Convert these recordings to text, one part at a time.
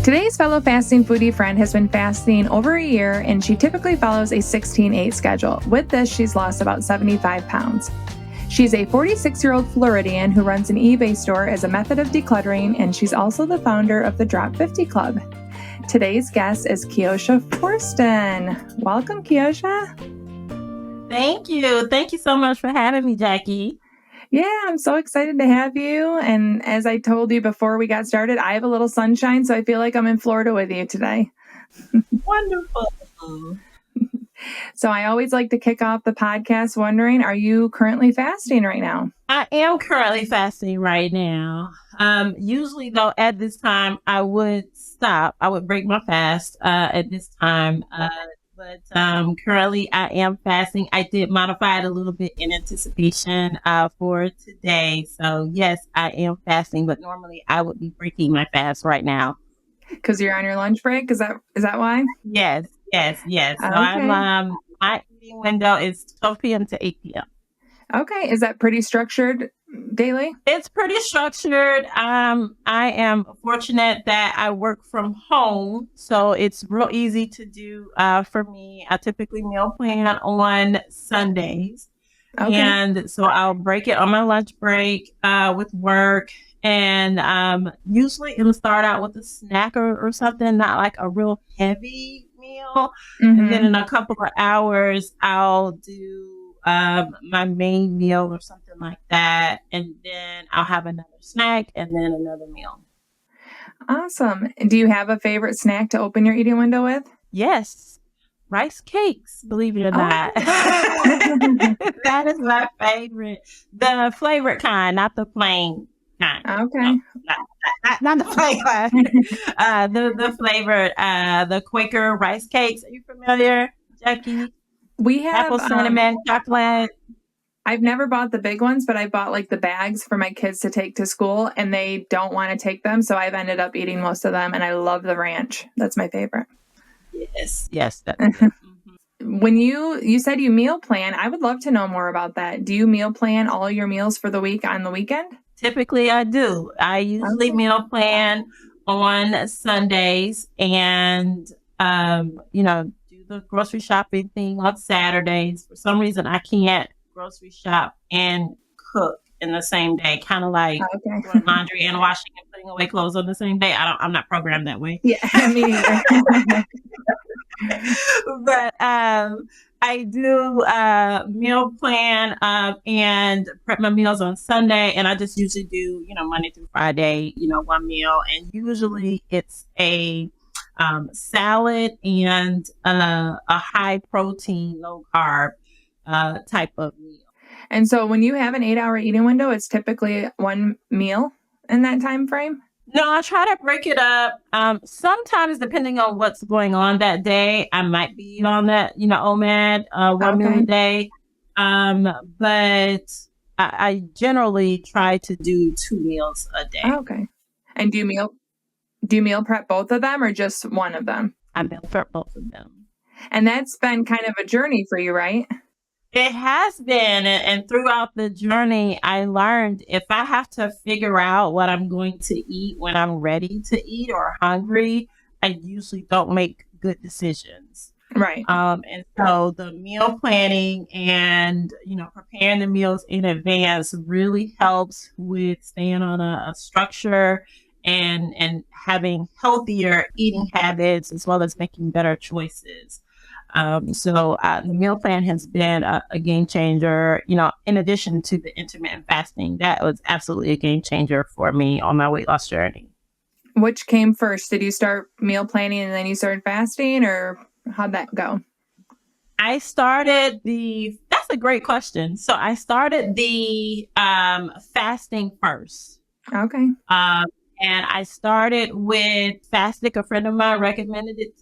Today's fellow fasting foodie friend has been fasting over a year, and she typically follows a 16-8 schedule. With this, she's lost about 75 pounds. She's a 46-year-old Floridian who runs an eBay store as a method of decluttering, and she's also the founder of the Drop 50 Club. Today's guest is Kiosha Forston. Welcome, Kiosha. Thank you. Thank you so much for having me, Jackie. Yeah, I'm so excited to have you. And as I told you before we got started, I have a little sunshine, so I feel like I'm in Florida with you today. Wonderful. So I always like to kick off the podcast wondering, are you currently fasting right now? I am currently fasting right now. Usually, though, at this time, I would stop. I would break my fast at this time. But currently, I am fasting. I did modify it a little bit in anticipation for today. So, yes, I am fasting, but normally I would be breaking my fast right now. Because you're on your lunch break? Is that why? Yes. So Okay. my eating window is 12 p.m. to 8 p.m. Okay. Is that pretty structured daily? It's pretty structured. I am fortunate that I work from home, so it's real easy to do for me. I typically meal plan on Sundays. Okay. And so I'll break it on my lunch break with work. And usually it'll start out with a snack or something, not like a real heavy meal. Mm-hmm. And then in a couple of hours, I'll do my main meal or something like that. And then I'll have another snack and then another meal. Awesome. Do you have a favorite snack to open your eating window with? Yes. Rice cakes, believe it or not. That is my favorite. The flavored kind, not the plain kind. Okay. No, not the plain kind. The flavored, the Quaker rice cakes. Are you familiar, Jackie? We have apple cinnamon chocolate. I've never bought the big ones, but I bought like the bags for my kids to take to school, and they don't want to take them. So I've ended up eating most of them, and I love the ranch. That's my favorite. Yes. That's mm-hmm. When you said you meal plan, I would love to know more about that. Do you meal plan all your meals for the week on the weekend? Typically, I do. I usually meal plan on Sundays and, do the grocery shopping thing on Saturdays. For some reason, I can't grocery shop and cook in the same day, kind of like doing laundry and washing and putting away clothes on the same day. I'm not programmed that way. Yeah, me neither. But I do meal plan and prep my meals on Sunday, and I just usually do, Monday through Friday, one meal, and usually it's a salad and a high protein, low carb type of meal. And so when you have an 8-hour eating window, it's typically one meal in that time frame? No, I try to break it up. Sometimes, depending on what's going on that day, I might be on that, OMAD, one meal a day. But I generally try to do 2 meals a day. Okay. And do you meal prep both of them or just one of them? I meal prep both of them. And that's been kind of a journey for you, right? It has been. And throughout the journey, I learned if I have to figure out what I'm going to eat when I'm ready to eat or hungry, I usually don't make good decisions. Right. And so the meal planning and, preparing the meals in advance really helps with staying on a structure and having healthier eating habits as well as making better choices. So the meal plan has been a game changer, in addition to the intermittent fasting. That was absolutely a game changer for me on my weight loss journey. Which came first? Did you start meal planning and then you started fasting, or how'd that go? That's a great question. So I started the fasting first. Okay. And I started with Fastic. A friend of mine recommended it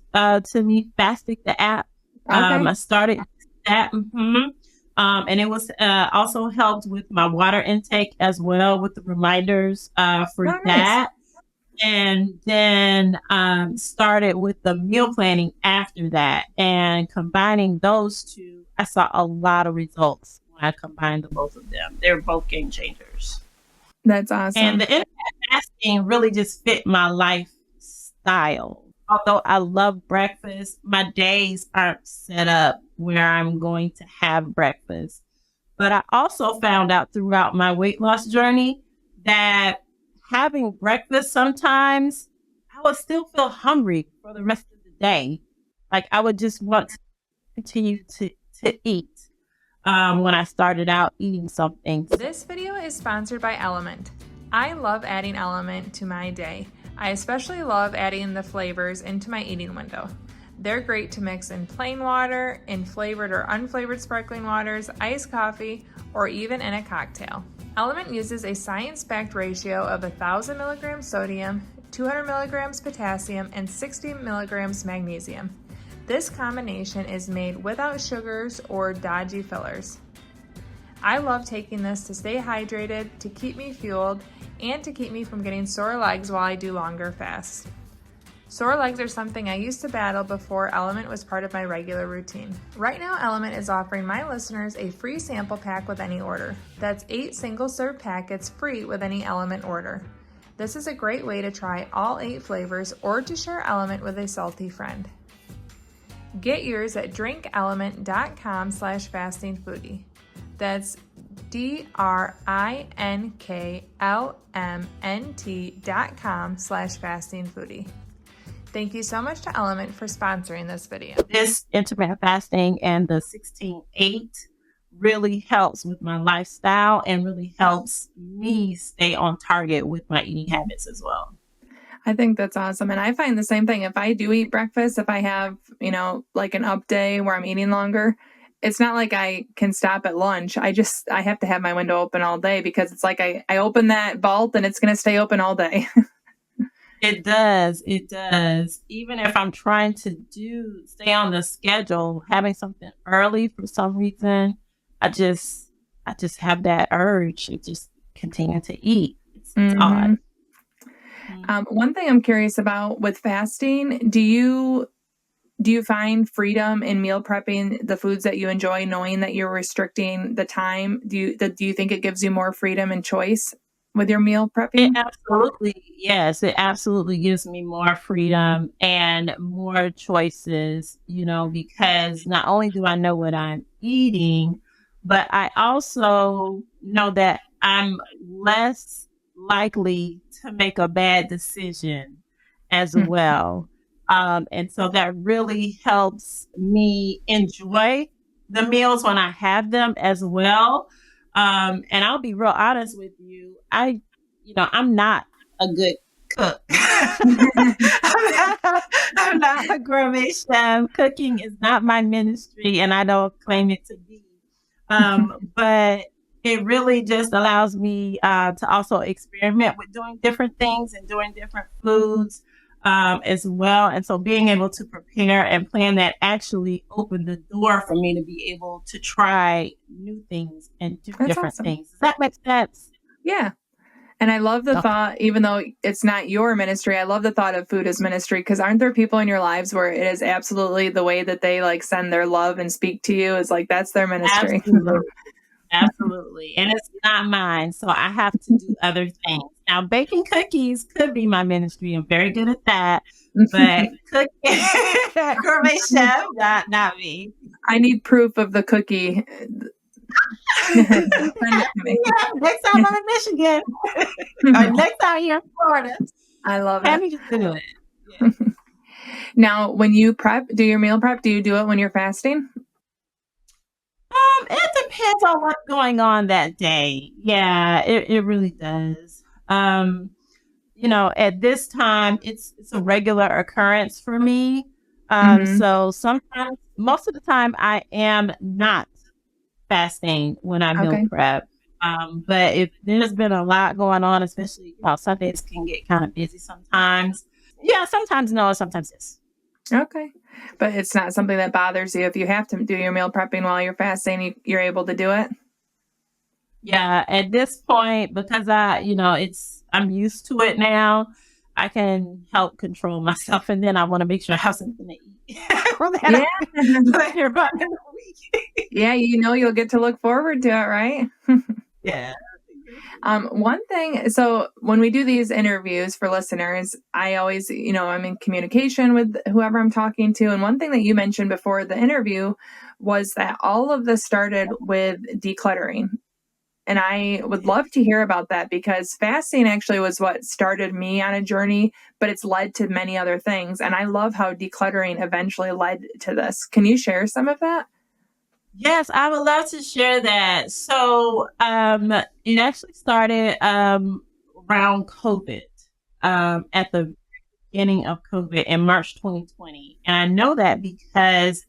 to me, Fastic, the app. Okay. I started that. Mm-hmm. And it was also helped with my water intake as well with the reminders for that. Nice. And then started with the meal planning after that. And combining those two, I saw a lot of results when I combined the both of them. They're both game changers. That's awesome. And the intermittent fasting really just fit my lifestyle. style. Although I love breakfast, my days aren't set up where I'm going to have breakfast. But I also found out throughout my weight loss journey that having breakfast sometimes, I would still feel hungry for the rest of the day. Like I would just want to continue to eat when I started out eating something. This video is sponsored by Element. I love adding Element to my day. I especially love adding the flavors into my eating window. They're great to mix in plain water, in flavored or unflavored sparkling waters, iced coffee, or even in a cocktail. Element uses a science-backed ratio of 1,000 milligrams sodium, 200 milligrams potassium, and 60 milligrams magnesium. This combination is made without sugars or dodgy fillers. I love taking this to stay hydrated, to keep me fueled, and to keep me from getting sore legs while I do longer fasts. Sore legs are something I used to battle before Element was part of my regular routine. Right now, Element is offering my listeners a free sample pack with any order. That's 8 single-serve packets free with any Element order. This is a great way to try all 8 flavors or to share Element with a salty friend. Get yours at drinkelement.com/fastingfoodie. That's DRINKLMNT.com/fastingfoodie. Thank you so much to Element for sponsoring this video. This intermittent fasting and the 16-8 really helps with my lifestyle and really helps me stay on target with my eating habits as well. I think that's awesome. And I find the same thing. If I do eat breakfast, if I have, like an up day where I'm eating longer, it's not like I can stop at lunch. I have to have my window open all day because it's like I open that vault and it's going to stay open all day. It does. It does. Even if I'm trying to stay on the schedule, having something early for some reason, I just have that urge to just continue to eat. It's odd. One thing I'm curious about with fasting, do you find freedom in meal prepping the foods that you enjoy, knowing that you're restricting the time? Do you think it gives you more freedom and choice with your meal prepping? Yes, it absolutely gives me more freedom and more choices, because not only do I know what I'm eating, but I also know that I'm less likely to make a bad decision as well. And so that really helps me enjoy the meals when I have them as well. And I'll be real honest with you. I'm not a good cook. I'm not a gourmet chef. Cooking is not my ministry, and I don't claim it to be. But it really just allows me to also experiment with doing different things and doing different foods as well. And so being able to prepare and plan that actually opened the door for me to be able to try new things and do different things. Does that make sense? Yeah. And I love the thought, even though it's not your ministry, I love the thought of food as ministry, because aren't there people in your lives where it is absolutely the way that they like send their love and speak to you is like, that's their ministry. Absolutely. And it's not mine. So I have to do other things. Now, baking cookies could be my ministry. I'm very good at that. But cooking, gourmet chef, not me. I need proof of the cookie. Yeah, next time I'm in Michigan, or next time you're in Florida, I love let me just do it. Yeah. Now, when you do your meal prep, do you do it when you're fasting? It depends on what's going on that day. Yeah, it really does. At this time, it's a regular occurrence for me. So sometimes, most of the time, I am not fasting when I meal prep. But if there's been a lot going on, especially Sundays can get kind of busy sometimes. Yeah, sometimes no, sometimes yes. Okay. But it's not something that bothers you. If you have to do your meal prepping while you're fasting, you're able to do it? Yeah, at this point, because I'm used to it now, I can help control myself, and then I want to make sure I have something to eat. Yeah, you'll get to look forward to it, right? Yeah. One thing, so when we do these interviews for listeners, I always, I'm in communication with whoever I'm talking to. And one thing that you mentioned before the interview was that all of this started with decluttering. And I would love to hear about that because fasting actually was what started me on a journey, but it's led to many other things. And I love how decluttering eventually led to this. Can you share some of that? Yes, I would love to share that. So, it actually started around COVID, at the beginning of COVID in March 2020. And I know that because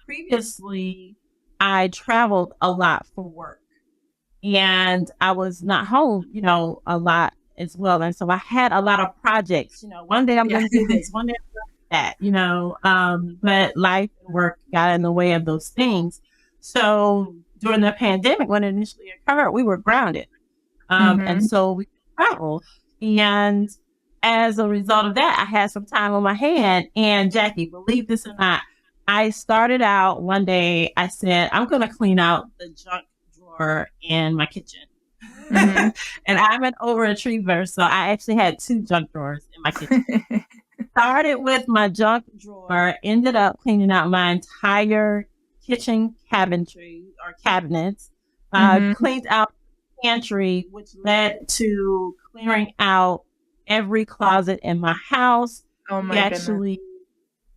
previously I traveled a lot for work and I was not home, a lot as well. And so I had a lot of projects, one day I'm Yeah. going to do this, one day I'm going to do that, but life and work got in the way of those things. So during the pandemic, when it initially occurred, we were grounded. And Mm-hmm. so we traveled. And as a result of that, I had some time on my hand. And Jackie, believe this or not, I started out one day, I said, I'm going to clean out the junk drawer in my kitchen. Mm-hmm. And I'm an overachiever. So I actually had 2 junk drawers in my kitchen. Started with my junk drawer, ended up cleaning out my entire kitchen cabinetry or cabinets, Mm-hmm. cleaned out the pantry, which led to clearing out every closet in my house. Oh We my goodness. actually,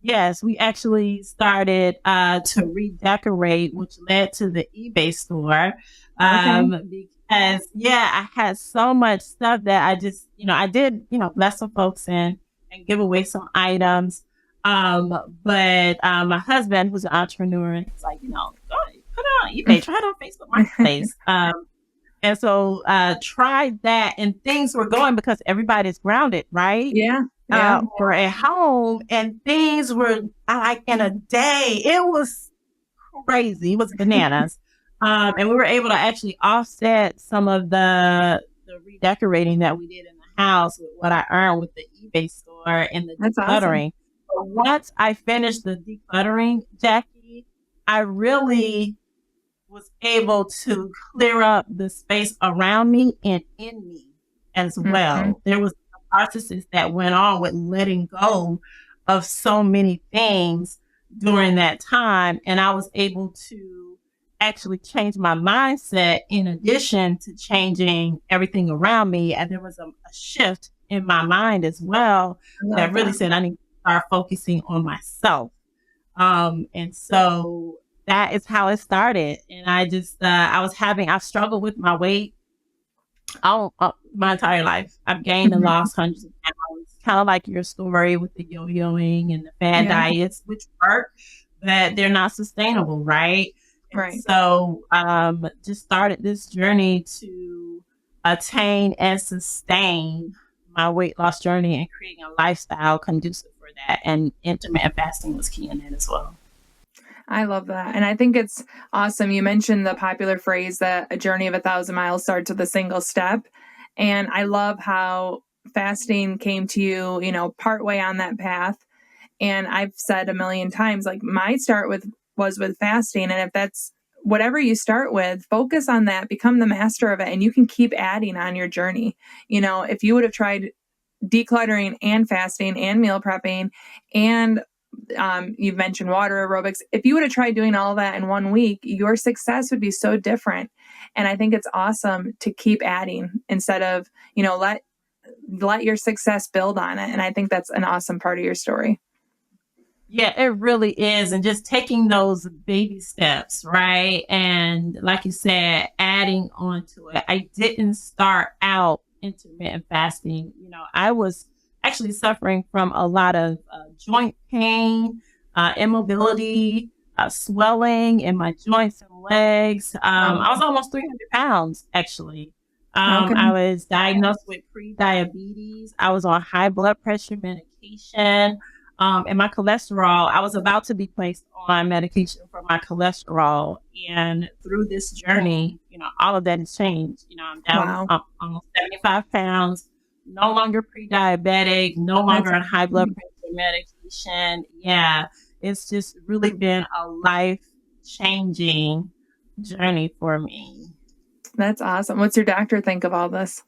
yes, we actually started to redecorate, which led to the eBay store. Okay. Because, yeah, I had so much stuff that I just, I did, bless some folks and give away some items. But my husband, who's an entrepreneur, he's like, go ahead, put it on eBay, try it on Facebook Marketplace. And so tried that, and things were going because everybody's grounded, right? Yeah. Yeah. We're at home, and things were like in a day. It was crazy. It was bananas. And we were able to actually offset some of the redecorating that we did in the house with what I earned with the eBay store and the That's awesome. decluttering. But once I finished the decluttering, Jackie, I really was able to clear up the space around me and in me as Mm-hmm. well. There was a process that went on with letting go of so many things during that time. And I was able to actually change my mindset in addition to changing everything around me. And there was a shift in my mind as well I love that really that. said I need to start focusing on myself. And so that is how it started. And I've struggled with my weight all my entire life. I've gained and Mhm. lost hundreds of pounds, kind of like your story with the yo-yoing and the fad Yeah. diets, which work, but they're not sustainable, right? And Right. so just started this journey to attain and sustain my weight loss journey and creating a lifestyle conducive for that. And intermittent fasting was key in that as well. I love that. And I think it's awesome. You mentioned the popular phrase that a journey of 1,000 miles starts with a single step. And I love how fasting came to you, partway on that path. And I've said a million times, like my start with was with fasting. And if that's whatever you start with, focus on that, become the master of it, and you can keep adding on your journey. If you would have tried decluttering and fasting and meal prepping and you've mentioned water aerobics. If you would have tried doing all that in 1 week, your success would be so different. And I think it's awesome to keep adding instead of, let your success build on it. And I think that's an awesome part of your story. Yeah, it really is. And just taking those baby steps, right? And like you said, adding on to it. I didn't start out intermittent fasting. I was actually suffering from a lot of joint pain, immobility, swelling in my joints and legs. Oh, I was almost 300 pounds, actually. okay. I was diagnosed with pre-diabetes. I was on high blood pressure medication. And my cholesterol, I was about to be placed on medication for my cholesterol. And through this journey, all of that has changed. I'm down Wow. almost 75 pounds, no longer pre-diabetic, no That's longer on high blood pressure medication. Yeah, it's just really been a life changing journey for me. That's awesome. What's your doctor think of all this?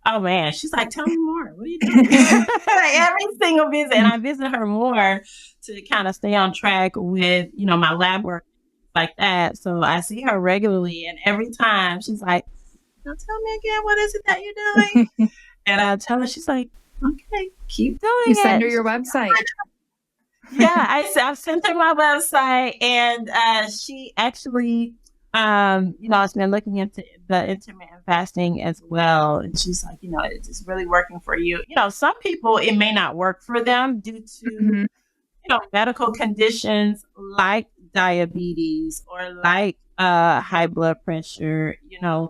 Oh man, she's like, tell me more. What are you doing? Like, every single visit, and I visit her more to kind of stay on track with, my lab work like that. So I see her regularly, and every time she's like, now tell me again, what is it that you're doing? And I tell her, she's like, okay, keep doing You it. send her your website. Yeah, I sent her my website, and she actually, has been looking into the intermittent fasting as well. And she's like, it's really working for you. Some people, it may not work for them due to, medical conditions like diabetes or like high blood pressure,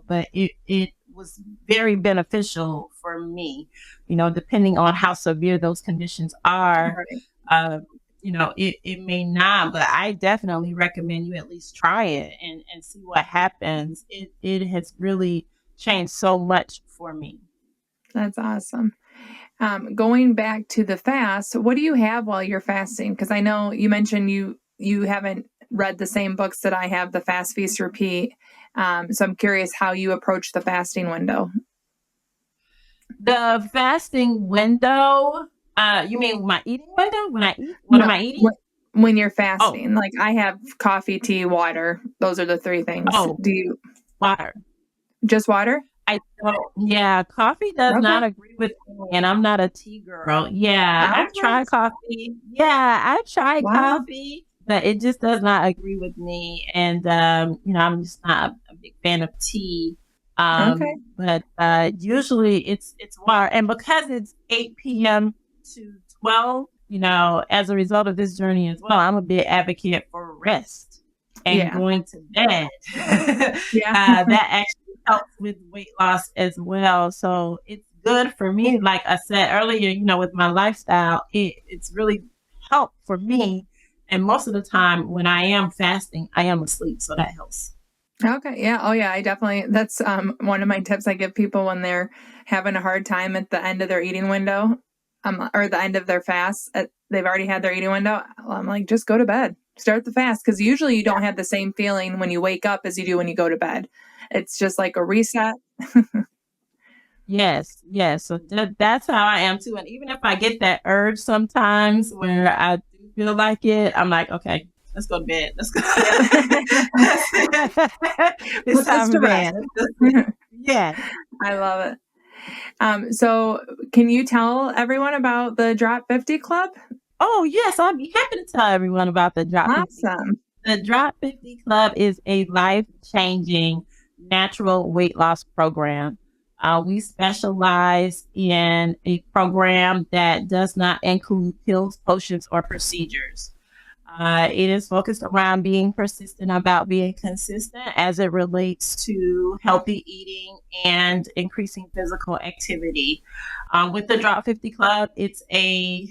but it was very beneficial for me, depending on how severe those conditions are. Right. It may not, but I definitely recommend you at least try it and see what happens. It has really changed so much for me. That's awesome. Going back to the fast, what do you have while you're fasting? Because I know you mentioned you haven't read the same books that I have, the Fast, Feast, Repeat. So I'm curious how you approach the fasting window. The fasting window, you mean my eating window? When I eat? What am I eating? When you're Oh, fasting, like I have coffee, tea, water. Those are the three things. Do you water. just water? I don't. Yeah, coffee does Okay. not agree with me, and I'm not a tea girl. Yeah, I've Okay. tried coffee. Yeah, I've tried Wow. coffee, but it just does not agree with me. And I'm just not a big fan of tea. Okay. But usually it's water, and because it's 8 p.m. to 12, as a result of this journey as well, I'm a big advocate for rest and going to bed. Yeah. That actually helps with weight loss as well. So it's good for me. Like I said earlier, with my lifestyle, it's really helped for me. And most of the time when I am fasting, I am asleep. So that helps. Okay. Yeah. Oh, yeah. I definitely, that's one of my tips I give people when they're having a hard time at the end of their eating window, or the end of their fast. They've already had their eating window. I'm like, just go to bed, start the fast. Because usually you don't have the same feeling when you wake up as you do when you go to bed. It's just like a reset. Yes, yes. So that's how I am too. And even if I get that urge sometimes where I do feel like it, I'm like, okay, let's go to bed. Let's go. It's time for bed. Yeah. I love it. So can you tell everyone about the Drop 50 Club? Oh, yes. I'll be happy to tell everyone about the Drop 50 Club. Awesome. The Drop 50 Club is a life-changing natural weight loss program. We specialize in a program that does not include pills, potions, or procedures. It is focused around being persistent about being consistent as it relates to healthy eating and increasing physical activity. With the Drop 50 Club, it's a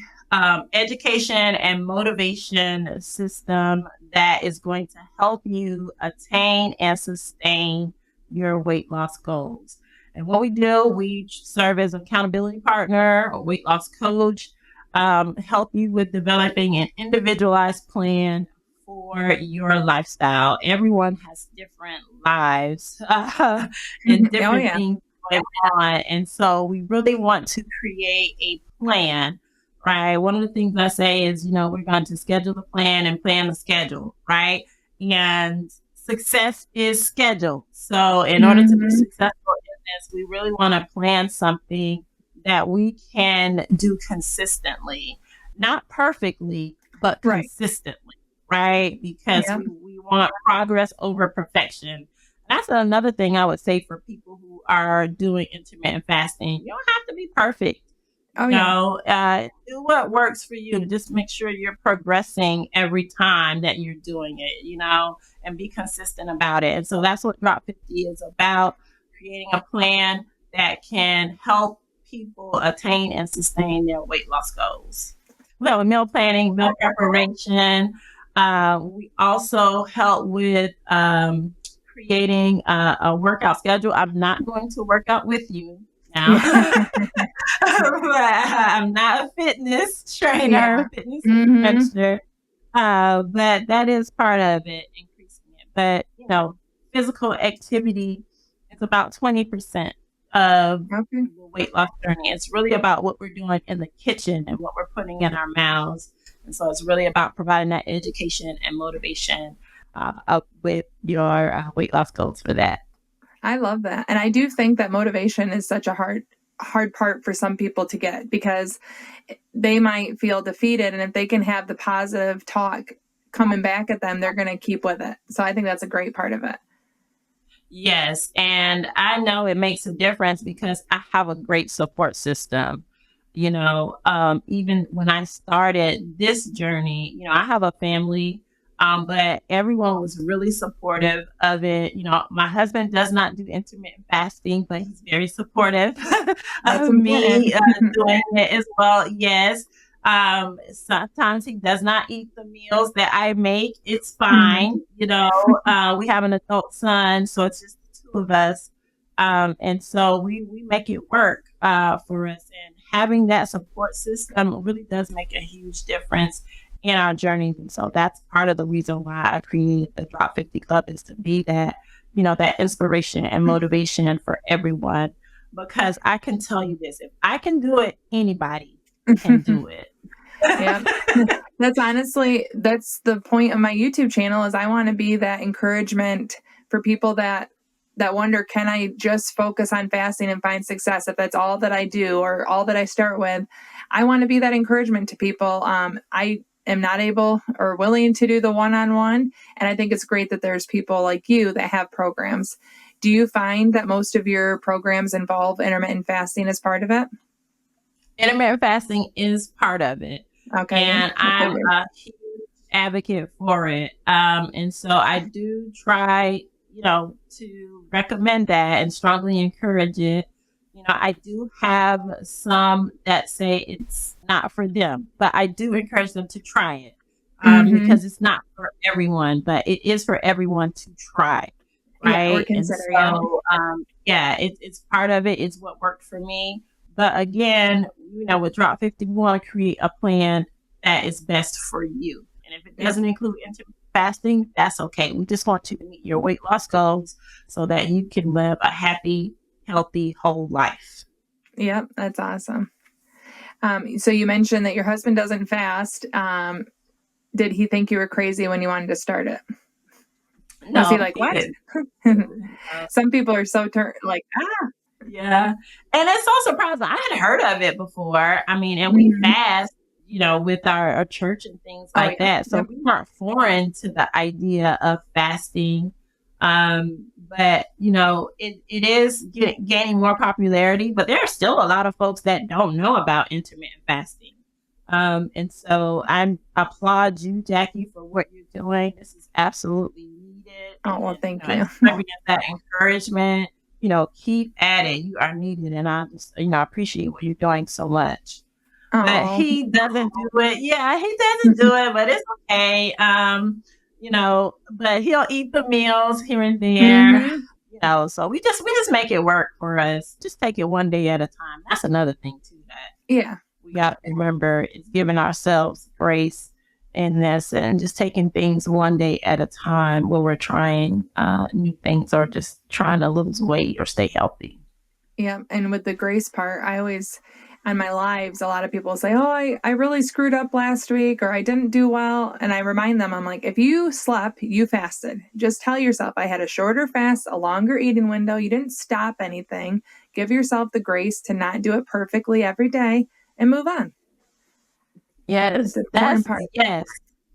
education and motivation system that is going to help you attain and sustain your weight loss goals. And what we do, we serve as an accountability partner, a weight loss coach, help you with developing an individualized plan for your lifestyle. Everyone has different lives and different things going on. And so we really want to create a plan, right? One of the things I say is, we're going to schedule the plan and plan the schedule, right? And success is scheduled. So in order to be successful in this, we really want to plan something that we can do consistently, not perfectly, but consistently, right? Because we want progress over perfection. That's another thing I would say for people who are doing intermittent fasting. You don't have to be perfect. Do what works for you. Just make sure you're progressing every time that you're doing it, and be consistent about it. And so that's what Drop 50 is about, creating a plan that can help people attain and sustain their weight loss goals. We have meal planning, meal preparation. We also help with creating a workout schedule. I'm not going to work out with you now. I'm not a fitness trainer, fitness instructor, but that is part of it, increasing it. But, physical activity it's about 20% of Okay. the weight loss journey. It's really about what we're doing in the kitchen and what we're putting in our mouths. And so it's really about providing that education and motivation up with your weight loss goals for that. I love that. And I do think that motivation is such a hard part for some people to get, because they might feel defeated, and if they can have the positive talk coming back at them, they're going to keep with it. So I think that's a great part of it. Yes. And I know it makes a difference because I have a great support system. Even when I started this journey, I have a family, but everyone was really supportive of it. My husband does not do intermittent fasting, but he's very supportive That's of me important. doing it as well. Yes. Sometimes he does not eat the meals that I make. It's fine. We have an adult son, so it's just the two of us. And so we make it work for us. And having that support system really does make a huge difference in our journey. And so that's part of the reason why I created the Drop 50 Club, is to be that, that inspiration and motivation for everyone. Because I can tell you this, if I can do it, anybody can do it. Yeah. That's the point of my YouTube channel, is I want to be that encouragement for people that wonder, can I just focus on fasting and find success if that's all that I do or all that I start with? I want to be that encouragement to people. I am not able or willing to do the one-on-one, and I think it's great that there's people like you that have programs. Do you find that most of your programs involve intermittent fasting as part of it? Intermittent fasting is part of it. Okay. And I'm a huge advocate for it. And so I do try, to recommend that and strongly encourage it. I do have some that say it's not for them, but I do encourage them to try it because it's not for everyone, but it is for everyone to try. Right. Yeah, or consider, It's part of it. It's what worked for me. But again, with Drop 50, we want to create a plan that is best for you. And if it doesn't include intermittent fasting, that's okay. We just want to meet your weight loss goals so that you can live a happy, healthy, whole life. Yep, that's awesome. So you mentioned that your husband doesn't fast. Did he think you were crazy when you wanted to start it? No, was he like, what? Some people are so Yeah. And it's so surprising. I hadn't heard of it before. I mean, and we fast, with our church and things like that. So we weren't foreign to the idea of fasting. But it is gaining more popularity, but there are still a lot of folks that don't know about intermittent fasting. And so I applaud you, Jackie, for what you're doing. This is absolutely needed. Oh, well, thank you. That encouragement, keep at it. You are needed. And I just, appreciate what you're doing so much. Oh. But he doesn't do it. Yeah, he doesn't do it, but it's okay. But he'll eat the meals here and there, so we just make it work for us. Just take it one day at a time. That's another thing too, that we got to remember, is giving ourselves grace in this and just taking things one day at a time when we're trying new things or just trying to lose weight or stay healthy. Yeah. And with the grace part, I always, on my lives, a lot of people say, oh, I really screwed up last week, or I didn't do well. And I remind them, I'm like, if you slept, you fasted. Just tell yourself, I had a shorter fast, a longer eating window. You didn't stop anything. Give yourself the grace to not do it perfectly every day and move on. Yes,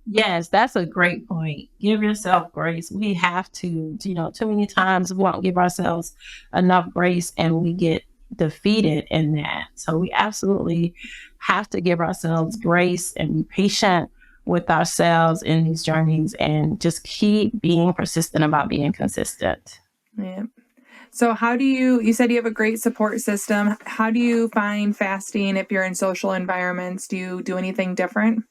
Yes, that's a great point. Give yourself grace. We have to, too many times we won't give ourselves enough grace and we get defeated in that. So we absolutely have to give ourselves grace and be patient with ourselves in these journeys and just keep being persistent about being consistent. Yeah. So how do you said you have a great support system. How do you find fasting if you're in social environments? Do you do anything different?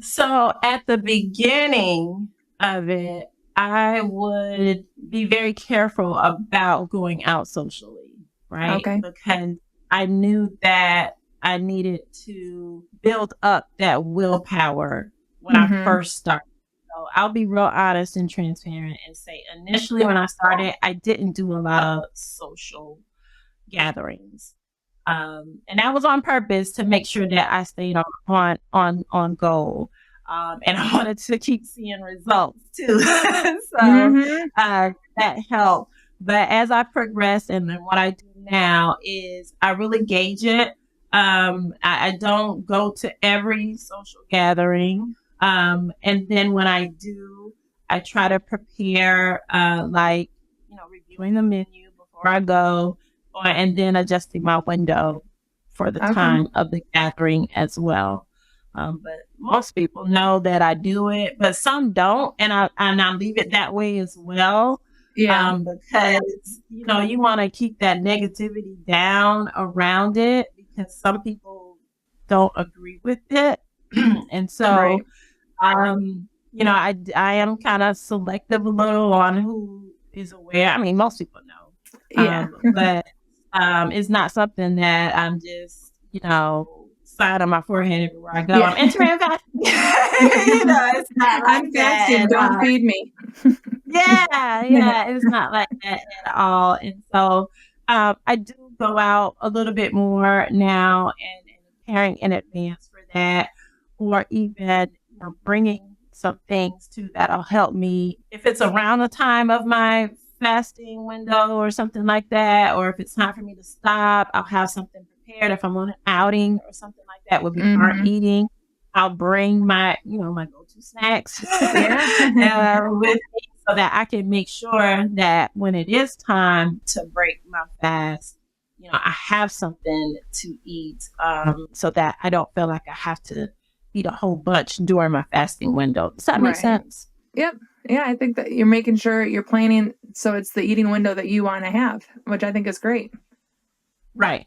So at the beginning of it, I would be very careful about going out socially, right? Okay. Because I knew that I needed to build up that willpower when I first started. So I'll be real honest and transparent and say initially when I started, I didn't do a lot of social gatherings. And that was on purpose to make sure that I stayed on goal. And I wanted to keep seeing results too. So Mm-hmm. that helped. But as I progressed, and then what I do now is I really gauge it. I don't go to every social gathering. And then when I do, I try to prepare, reviewing the menu before I go, and then adjusting my window for the Okay. time of the gathering as well. But most people know that I do it, but some don't, and I leave it that way as well. Yeah. Because you want to keep that negativity down around it because some people don't agree with it, and Right. so I am kind of selective a little on who is aware. I mean, most people know, Yeah. but it's not something that I'm just sign on my forehead everywhere I go. Yeah. I'm intermittent fasting. It's not like I'm that fasting. at Don't all. feed me. Yeah, it's not like that at all. And so I do go out a little bit more now and preparing in advance for that, or even bringing some things too that'll help me if it's around the time of my fasting window or something like that, or if it's time for me to stop, I'll have something prepared. If I'm on an outing or something like that where people aren't Mm-hmm. eating, I'll bring my go-to snacks Yeah. with me so that I can make sure that when it is time to break my fast, I have something to eat, so that I don't feel like I have to eat a whole bunch during my fasting window. Does that make Right. sense? Yep. Yeah, I think that you're making sure you're planning so it's the eating window that you want to have, which I think is great. Right.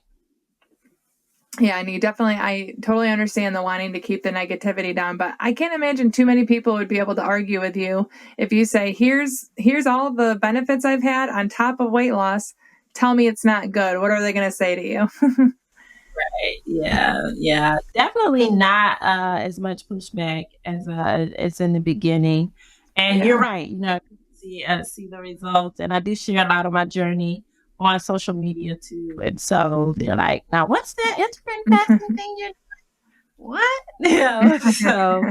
Yeah, and I totally understand the wanting to keep the negativity down, but I can't imagine too many people would be able to argue with you if you say, here's all the benefits I've had on top of weight loss. Tell me it's not good. What are they going to say to you? Right. Yeah. Definitely not as much pushback as in the beginning. And you're Yeah. right. See the results, and I do share a lot of my journey on social media too. And so they're like, "Now, what's that intermittent fasting thing? You what?" So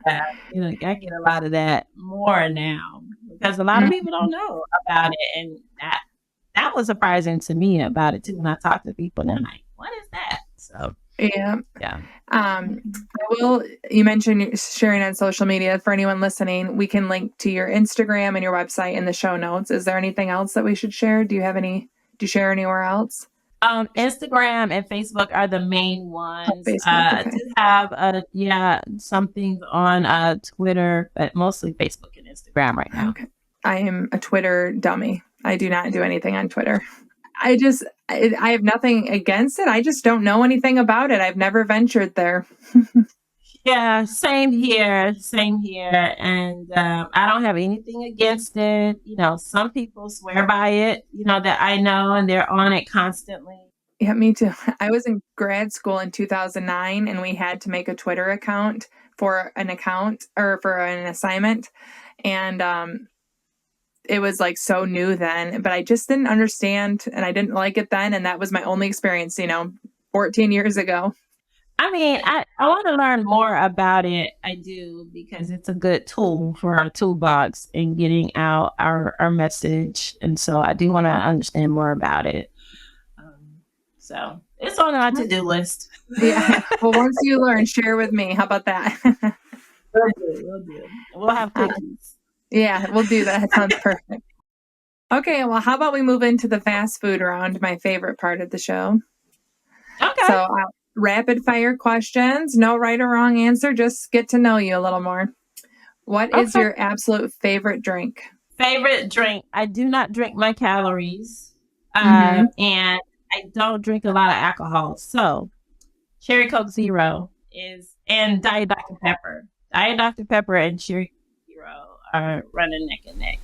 I get a lot of that more now because a lot of people don't know about it, and that was surprising to me about it too when I talk to people. And they're like, "What is that?" So Yeah. yeah. You mentioned sharing on social media. For anyone listening, we can link to your Instagram and your website in the show notes. Is there anything else that we should share? Do you share anywhere else? Instagram and Facebook are the main Oh, ones. Facebook. I Okay. do have some things on Twitter, but mostly Facebook and Instagram right now. Okay. I am a Twitter dummy. I do not do anything on Twitter. I have nothing against it. I just don't know anything about it. I've never ventured there. Yeah, same here, same here. And I don't have anything against it. Some people swear by it, that I know, and they're on it constantly. Yeah, me too. I was in grad school in 2009 and we had to make a Twitter account for an account or for an assignment. And it was like so new then, but I just didn't understand and I didn't like it then. And that was my only experience, 14 years ago. I mean, I want to learn more about it. I do, because it's a good tool for our toolbox in getting out our message. And so I do want to understand more about it. So it's on our to-do list. Yeah. Well, once you learn, share with me. How about that? We'll do. We'll have cookies. Yeah, we'll do that. That sounds perfect. Okay, well, how about we move into the fast food round, my favorite part of the show. Okay. So, rapid fire questions, no right or wrong answer, just get to know you a little more. What is your absolute favorite drink? Favorite drink? I do not drink my calories, Mm-hmm. and I don't drink a lot of alcohol. So, Cherry Coke Zero and Diet Dr. Pepper. Diet Dr. Pepper and Cherry Coke Zero are running neck and neck.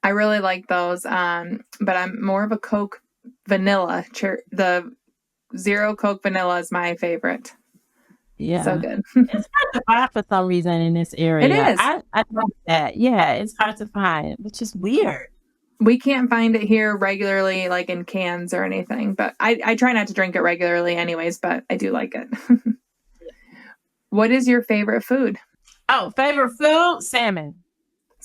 I really like those, but I'm more of a Coke vanilla. The Zero Coke vanilla is my favorite. Yeah. So good. It's hard to find for some reason in this It area. is. I noticed that. Yeah, it's hard to find, which is weird. We can't find it here regularly, like in cans or anything, but I try not to drink it regularly anyways, but I do like it. What is your favorite food? Oh, favorite food? Salmon.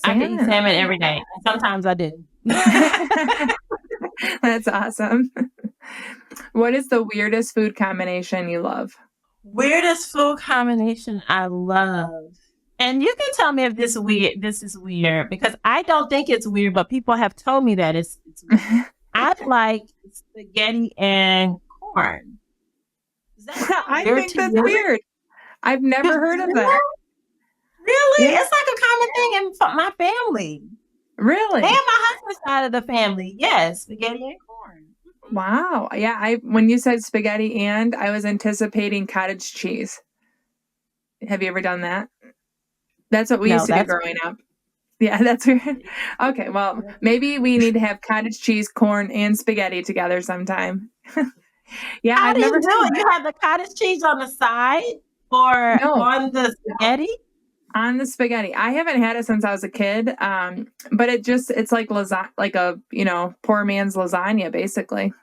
I could eat Salmon. salmon every day. Sometimes I didn't. That's awesome. What is the weirdest food combination you love? Weirdest food combination I love. And you can tell me if this is weird because I don't think it's weird, but people have told me that it's weird. I like spaghetti and corn. Is that I weird think to that's you? weird. I've never heard of that. Really? Yeah. It's like a common thing in my family. Really? And my husband's side of the family. Yes, spaghetti and corn. Wow. Yeah, when you said spaghetti and I was anticipating cottage cheese. Have you ever done that? That's what we used to do growing up. Yeah, that's weird. Okay, well, maybe we need to have cottage cheese, corn, and spaghetti together sometime. Yeah, How I've do you never do heard it? of You have the cottage cheese on the side or No, on the spaghetti? on the spaghetti. I haven't had it since I was a kid. But it's like lasagna, like a, poor man's lasagna, basically.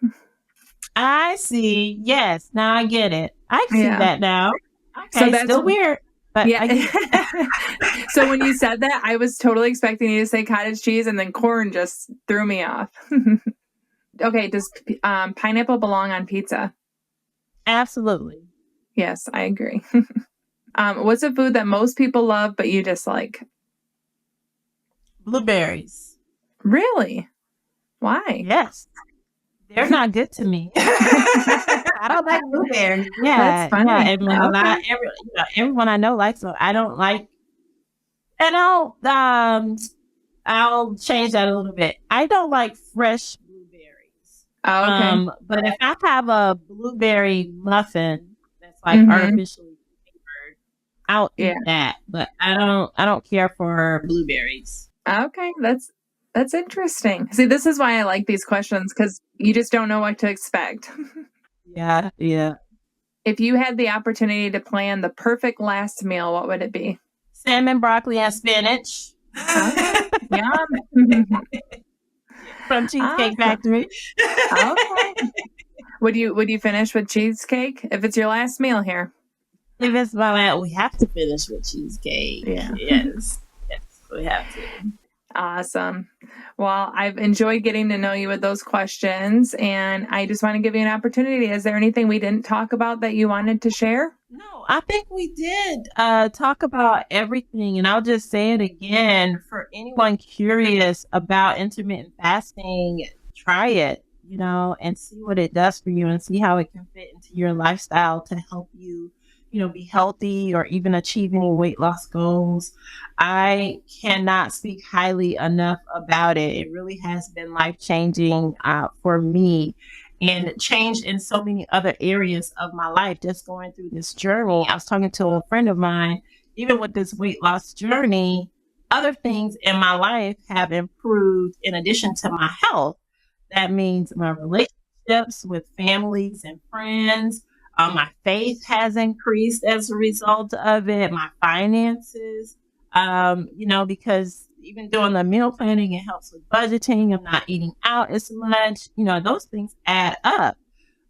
I see. Yes, now I get it. I see Yeah. that now. So Okay, that's still weird, but I yeah. get it. So when you said that, I was totally expecting you to say cottage cheese, and then corn just threw me off. Okay, does pineapple belong on pizza? Absolutely. Yes, I agree. What's a food that most people love but you dislike? Blueberries. Really? Why? Yes. They're not good to me. I don't like blueberries. Yeah. That's funny. Yeah. And Okay. everyone I know likes them. I don't like, and I'll change that a little bit. I don't like fresh blueberries. Oh, okay. But if I have a blueberry muffin that's like Mhm. artificially flavored, I'll Yeah. eat that. But I don't care for blueberries. Okay, that's interesting. See, this is why I like these questions because you just don't know what to expect. Yeah, yeah. If you had the opportunity to plan the perfect last meal, what would it be? Salmon, broccoli, and spinach. Okay. Yum. From Cheesecake Awesome. Factory. Okay. Would you finish with cheesecake if it's your last meal here? If it's my last, we have to finish with cheesecake. Yeah. Yes. Yes, we have to. Awesome. Well, I've enjoyed getting to know you with those questions, and I just want to give you an opportunity. Is there anything we didn't talk about that you wanted to share? No, I think we did talk about everything. And I'll just say it again for anyone curious about intermittent fasting, try it, and see what it does for you and see how it can fit into your lifestyle to help you, be healthy or even achieve any weight loss goals. I cannot speak highly enough about it. It really has been life changing for me and changed in so many other areas of my life just going through this journey. I was talking to a friend of mine, even with this weight loss journey, other things in my life have improved in addition to my health. That means my relationships with families and friends. My faith has increased as a result of it, my finances, because even doing the meal planning, it helps with budgeting. I'm not eating out as much. Those things add up.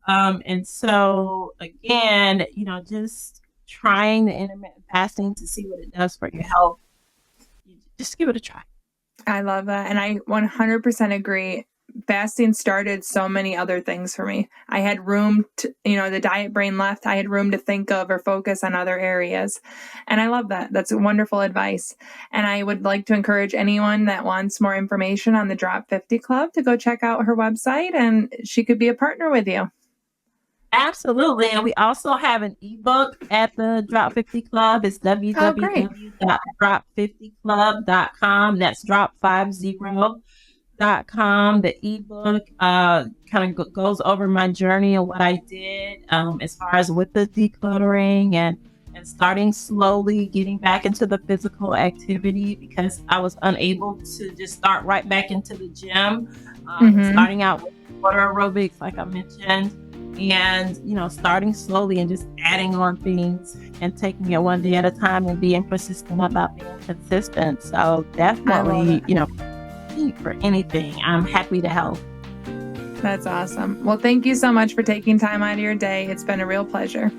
And so again, just trying the intermittent fasting to see what it does for your health. Just give it a try. I love that. And I 100% agree. Fasting started so many other things for me. I had room to, the diet brain left. I had room to think of or focus on other areas. And I love that. That's wonderful advice. And I would like to encourage anyone that wants more information on the Drop 50 Club to go check out her website, and she could be a partner with you. Absolutely. And we also have an ebook at the Drop 50 Club. It's www.drop50club.com. That's drop50.com. The ebook kind of goes over my journey and what I did as far as with the decluttering and starting slowly getting back into the physical activity because I was unable to just start right back into the gym. Starting out with water aerobics, like I mentioned. and, starting slowly and just adding on things and taking it one day at a time and being persistent about being consistent. So I love definitely, it. for anything, I'm happy to help. That's awesome. Well, thank you so much for taking time out of your day. It's been a real pleasure.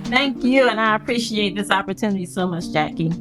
Thank you. And I appreciate this opportunity so much, Jackie.